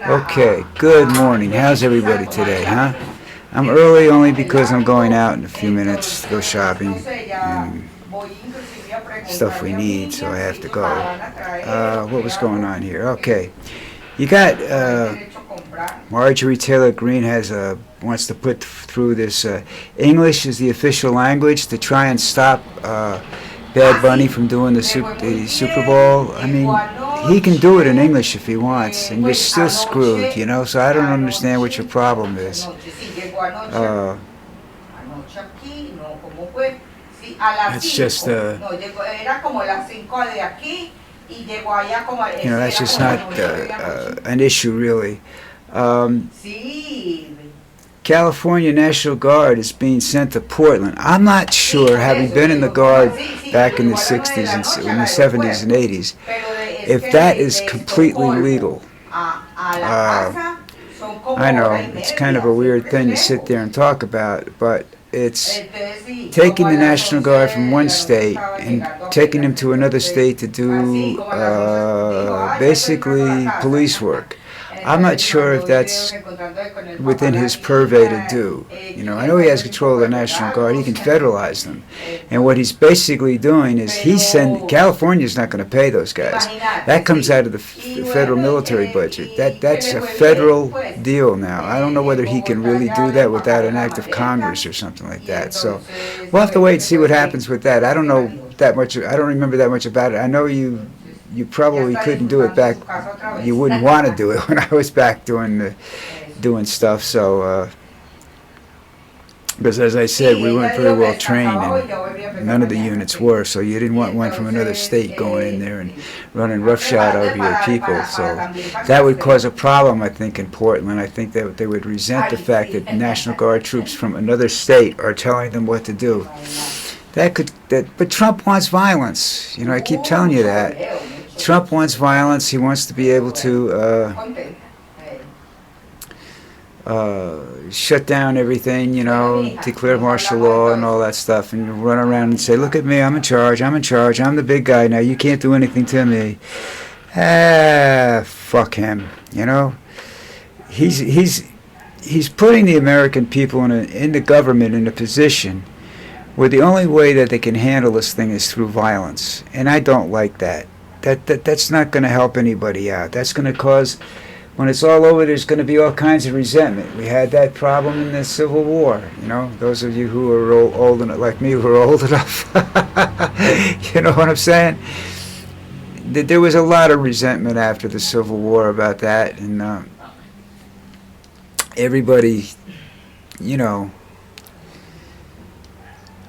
Okay, good morning. How's everybody today, huh? I'm early only because I'm going out in a few minutes to go shopping and stuff we need, so I have to go. What was going on here? Okay, you got Marjorie Taylor Greene wants to put through this English is the official language to try and stop Bad Bunny from doing the Super Bowl. I mean, he can do it in English if he wants, and you're still screwed, you know, so I don't understand what your problem is. It's just, that's just not an issue, really. California National Guard is being sent to Portland. I'm not sure, having been in the Guard back in the 60s and in the 70s and 80s, if that is completely legal. I know, it's kind of a weird thing to sit there and talk about, but it's taking the National Guard from one state and taking them to another state to do basically police work. I'm not sure if that's within his purvey to do. You know, I know he has control of the National Guard. He can federalize them. And what he's basically doing is California's not going to pay those guys. That comes out of the federal military budget. That's a federal deal now. I don't know whether he can really do that without an act of Congress or something like that. So we'll have to wait and see what happens with that. I don't know that much. I don't remember that much about it. I know you probably couldn't do it back. You wouldn't want to do it when I was back doing stuff. So, because as I said, we weren't very well trained, and none of the units were. So you didn't want one from another state going in there and running roughshod over your people. So that would cause a problem, I think, in Portland. I think that they would resent the fact that National Guard troops from another state are telling them what to do. But Trump wants violence. You know, I keep telling you that. Trump wants violence. He wants to be able to shut down everything, you know, declare martial law and all that stuff, and run around and say, look at me, I'm in charge, I'm the big guy now, you can't do anything to me. Fuck him, you know. He's putting the American people in the government in a position where the only way that they can handle this thing is through violence, and I don't like that. That's not going to help anybody out. That's going to cause, when it's all over, there's going to be all kinds of resentment. We had that problem in the Civil War. You know, those of you who are old enough, like me, who are old enough, you know what I'm saying? There was a lot of resentment after the Civil War about that, and everybody, you know,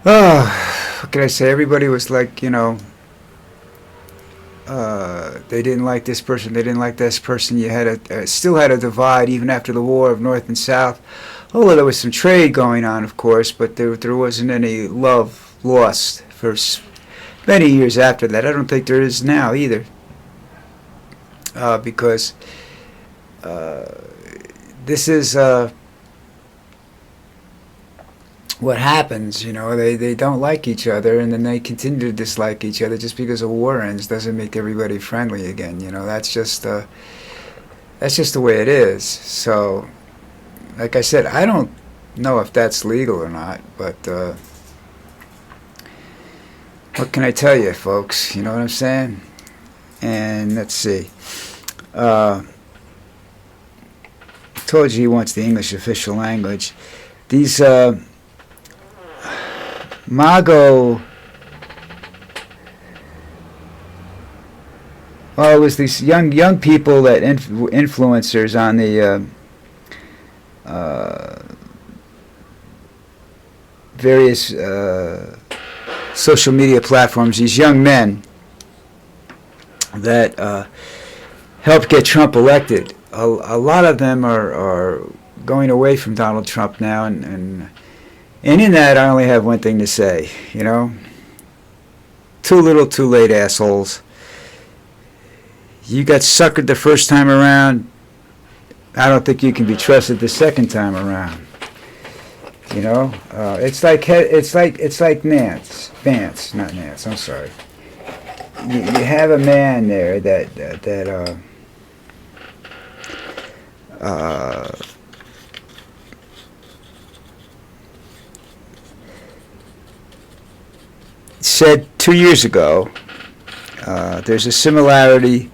what can I say? Everybody was like, you know, they didn't like this person, they didn't like this person. You had still had a divide even after the war of North and South. Although there was some trade going on, of course, but there wasn't any love lost for many years after that. I don't think there is now either, because this is what happens, you know. They don't like each other, and then they continue to dislike each other. Just because a war ends doesn't make everybody friendly again, you know. That's just the way it is. So, like I said, I don't know if that's legal or not, but what can I tell you, folks? You know what I'm saying? And let's see. I told you he wants the English official language. These Mago, well, it was these young people that influencers on the various social media platforms. These young men that helped get Trump elected. A lot of them are going away from Donald Trump now, and in that, I only have one thing to say, you know. Too little, too late, assholes. You got suckered the first time around. I don't think you can be trusted the second time around. You know, it's like Vance, not Nance. I'm sorry. You have a man there that said 2 years ago, there's a similarity.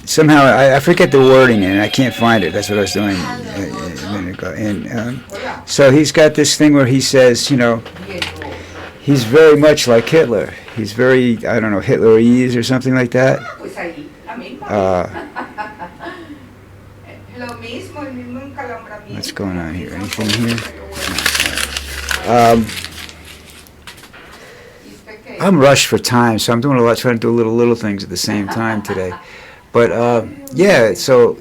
Somehow, I forget the wording, and I can't find it. That's what I was doing a minute ago. And so he's got this thing where he says, you know, he's very much like Hitler. He's very, I don't know, Hitlerese or something like that. What's going on here? Anything here? I'm rushed for time, so I'm doing a lot, trying to do little things at the same time today. But yeah, so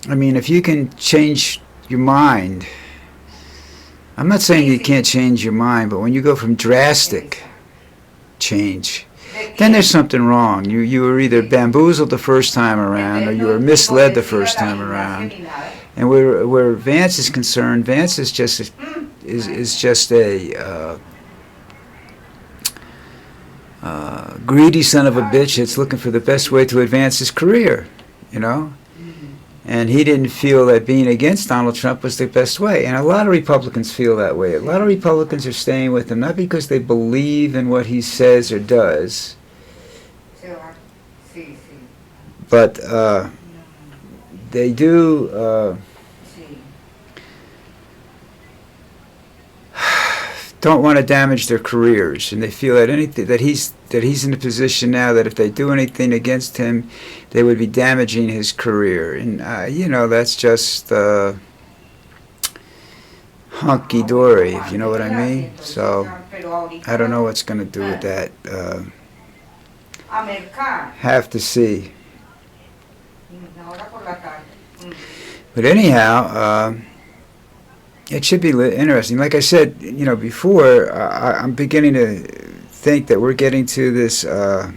I mean, if you can change your mind, I'm not saying you can't change your mind, but when you go from drastic change, then there's something wrong. You were either bamboozled the first time around, or you were misled the first time around. And where Vance is concerned, Vance is just a greedy son of a bitch that's looking for the best way to advance his career, you know? And he didn't feel that being against Donald Trump was the best way. And a lot of Republicans feel that way. A lot of Republicans are staying with him not because they believe in what he says or does, but they do don't want to damage their careers, and they feel that anything that he's in a position now that if they do anything against him, they would be damaging his career. And you know, that's just hunky dory, if you know what I mean. So I don't know what's going to do with that. Have to see. But anyhow, it should be interesting. Like I said, you know, before, I'm beginning to think that we're getting to this a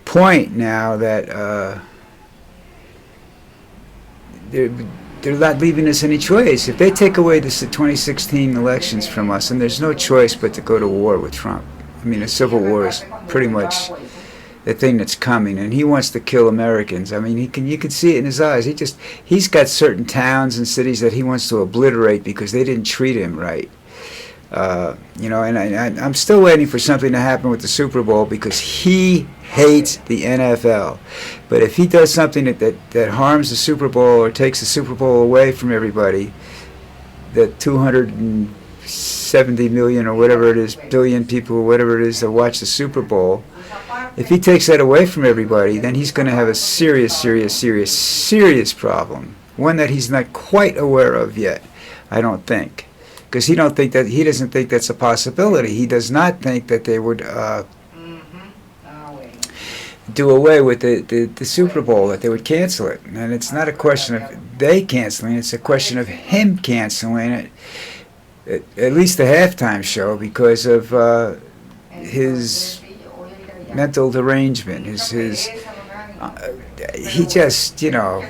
point now that they're not leaving us any choice. If they take away the 2016 elections from us, and there's no choice but to go to war with Trump. I mean, a civil war is pretty much the thing that's coming, and he wants to kill Americans. I mean, you can see it in his eyes. He's got certain towns and cities that he wants to obliterate because they didn't treat him right. You know, and I'm still waiting for something to happen with the Super Bowl because he hates the NFL. But if he does something that harms the Super Bowl or takes the Super Bowl away from everybody, the 270 million or whatever it is, billion people or whatever it is that watch the Super Bowl, if he takes that away from everybody, then he's going to have a serious problem. One that he's not quite aware of yet, I don't think. Because he doesn't think that's a possibility. He does not think that they would do away with the Super Bowl, that they would cancel it. And it's not a question of they canceling it, it's a question of him canceling it, at least the halftime show, because of his mental derangement. He just, you know,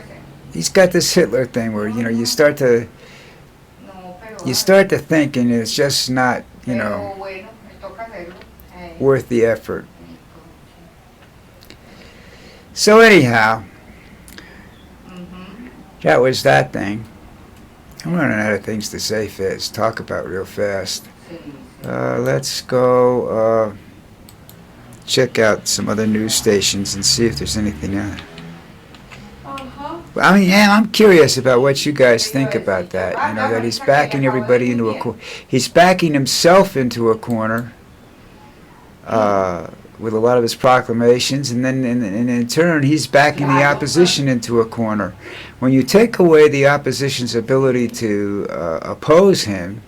he's got this Hitler thing where, you know, you start to think, and it's just not, you know, worth the effort. So anyhow, that was that thing. I'm running out of things to say fast, talk about real fast. Let's go check out some other news stations and see if there's anything else. I mean, yeah, I'm curious about what you guys think about that. You know, that he's backing everybody into a corner. He's backing himself into a corner with a lot of his proclamations, and then in turn, he's backing the opposition into a corner. When you take away the opposition's ability to oppose him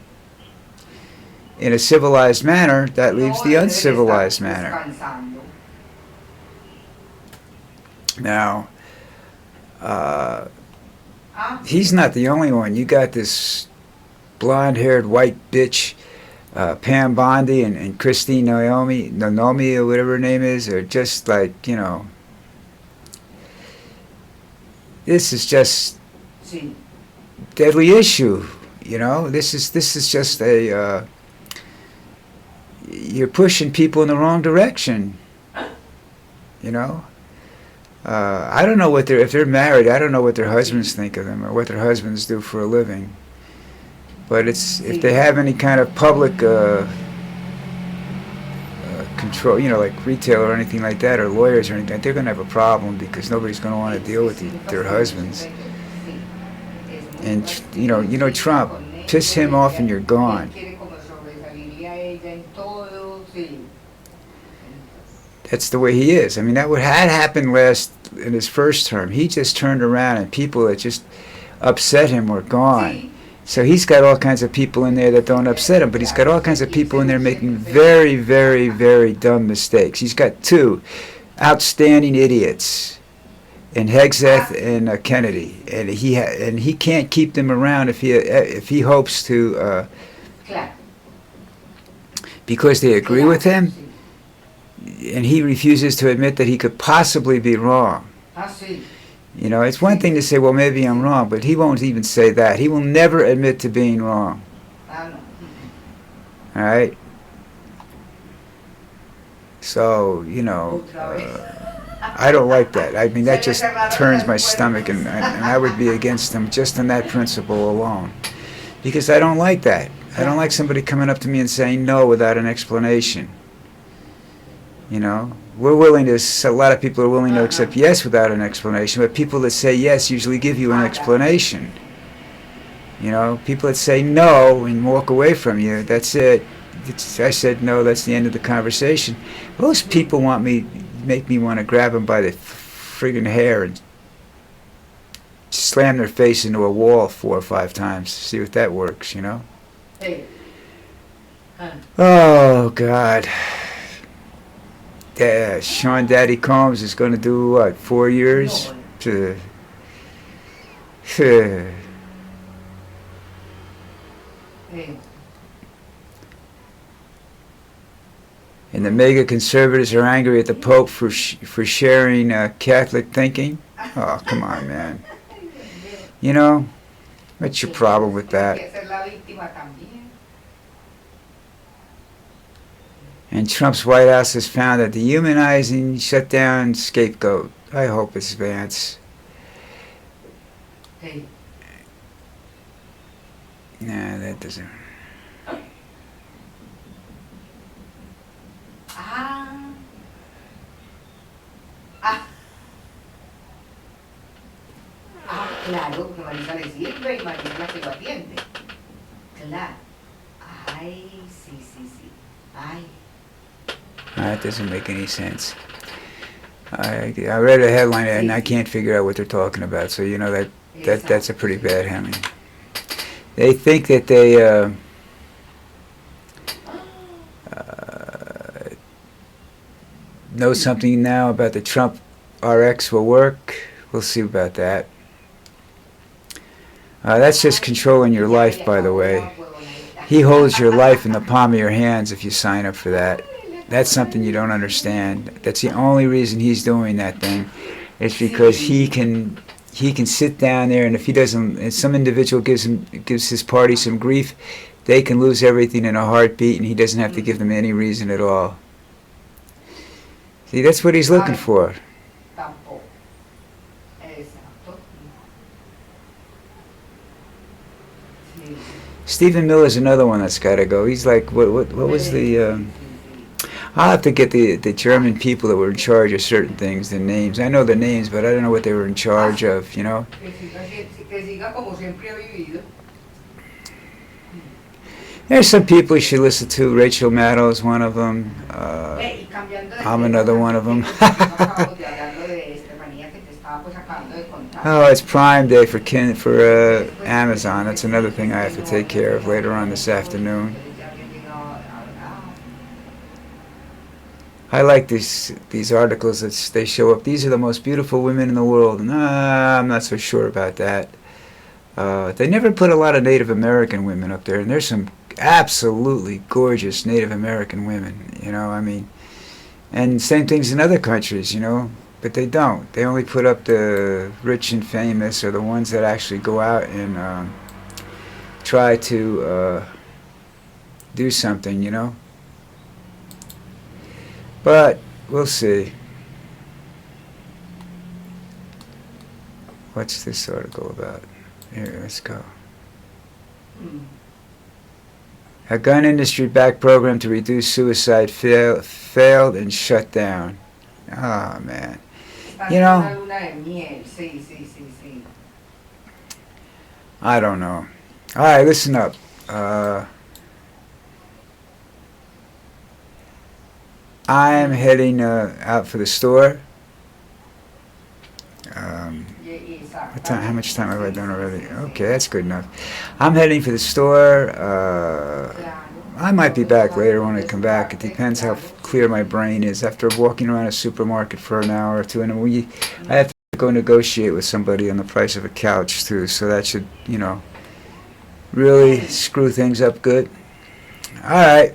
in a civilized manner, that leaves the uncivilized manner. Now, he's not the only one. You got this blonde-haired white bitch, Pam Bondi and Christine Nonomi or whatever her name is, are just like, you know, this is just deadly issue. You know, this is just a you're pushing people in the wrong direction. You know. I don't know what if they're married. I don't know what their husbands think of them or what their husbands do for a living. But it's if they have any kind of public control, you know, like retail or anything like that, or lawyers or anything, they're going to have a problem because nobody's going to want to deal with their husbands. And Trump, piss him off and you're gone. That's the way he is. I mean, that what had happened in his first term. He just turned around and people that just upset him were gone. So he's got all kinds of people in there that don't upset him, but he's got all kinds of people in there making very, very, very dumb mistakes. He's got two outstanding idiots, in Hegseth and Kennedy, and he can't keep them around if he hopes to, because they agree with him, and he refuses to admit that he could possibly be wrong. You know, it's one thing to say, well, maybe I'm wrong, but he won't even say that. He will never admit to being wrong. All right? So, I don't like that. I mean, that just turns my stomach, and I would be against him just on that principle alone. Because I don't like that. I don't like somebody coming up to me and saying no without an explanation. You know? A lot of people are willing to accept yes without an explanation, but people that say yes usually give you an explanation. You know, people that say no and walk away from you, that's it. I said no, that's the end of the conversation. Most people make me want to grab them by the friggin' hair and slam their face into a wall 4 or 5 times, see if that works, you know? Oh, God. Sean Daddy Combs is going to do what, 4 years? And the mega conservatives are angry at the Pope for sharing Catholic thinking. Oh, come on, man. You know, what's your problem with that? And Trump's White House has found that the humanizing shutdown scapegoat. I hope it's Vance. Nah, that doesn't. Claro, porque Marisa le sirve y Marisa es la que lo atiende. Claro. Ay, sí. Ay. That doesn't make any sense. I read a headline and I can't figure out what they're talking about. So that's a pretty bad hemming. They think that they know something now about the Trump RX will work. We'll see about that. That's just controlling your life, by the way. He holds your life in the palm of your hands if you sign up for that. That's something you don't understand. That's the only reason he's doing that thing. It's because he can sit down there, and if some individual gives his party some grief, they can lose everything in a heartbeat, and he doesn't have to give them any reason at all. See, that's what he's looking for. Stephen Miller's another one that's got to go. He's like, what was the... I'll have to get the German people that were in charge of certain things, the names. I know the names, but I don't know what they were in charge of, you know? There's some people you should listen to. Rachel Maddow is one of them. I'm another one of them. Oh, it's Prime Day for Amazon. That's another thing I have to take care of later on this afternoon. I like these articles that they show up. These are the most beautiful women in the world. I'm not so sure about that. They never put a lot of Native American women up there, and there's some absolutely gorgeous Native American women, you know, I mean, and same things in other countries, you know, but they don't. They only put up the rich and famous, or the ones that actually go out and try to do something, you know. But we'll see. What's this article about? Here, let's go. A gun industry-backed program to reduce suicide failed and shut down. Oh, man. You know, I don't know. All right, listen up. I'm heading out for the store. What time? How much time have I done already? Okay, that's good enough. I'm heading for the store. I might be back later when I come back. It depends how clear my brain is after walking around a supermarket for an hour or two. And I have to go negotiate with somebody on the price of a couch too. So that should, really screw things up good. All right.